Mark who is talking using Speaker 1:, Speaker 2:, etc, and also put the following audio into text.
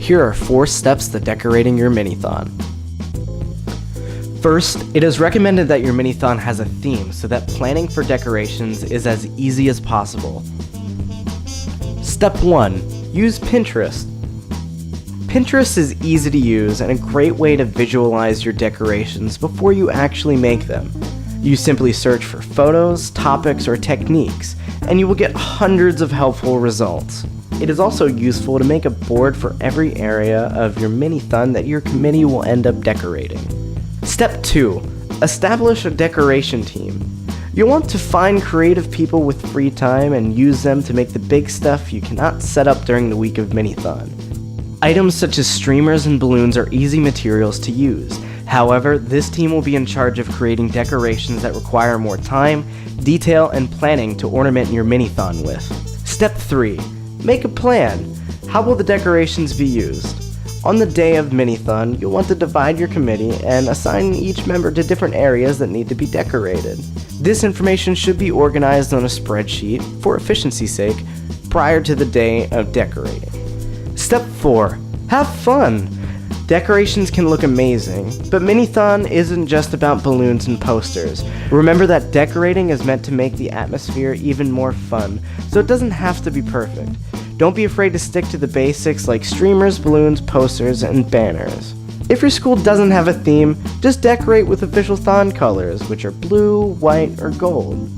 Speaker 1: Here are 4 steps to decorating your Mini-THON. First, it is recommended that your Mini-THON has a theme so that planning for decorations is as easy as possible. Step 1. Use Pinterest. Pinterest is easy to use and a great way to visualize your decorations before you actually make them. You simply search for photos, topics, or techniques, and you will get hundreds of helpful results. It is also useful to make a board for every area of your Mini-THON that your committee will end up decorating. Step 2. Establish a decoration team. You'll want to find creative people with free time and use them to make the big stuff you cannot set up during the week of Mini-THON. Items such as streamers and balloons are easy materials to use. However, this team will be in charge of creating decorations that require more time, detail, and planning to ornament your Mini-THON with. Step 3. Make a plan. How will the decorations be used? On the day of Mini-THON, you'll want to divide your committee and assign each member to different areas that need to be decorated. This information should be organized on a spreadsheet, for efficiency's sake, prior to the day of decorating. Step 4. Have fun! Decorations can look amazing, but Mini-THON isn't just about balloons and posters. Remember that decorating is meant to make the atmosphere even more fun, so it doesn't have to be perfect. Don't be afraid to stick to the basics like streamers, balloons, posters, and banners. If your school doesn't have a theme, just decorate with official THON colors, which are blue, white, or gold.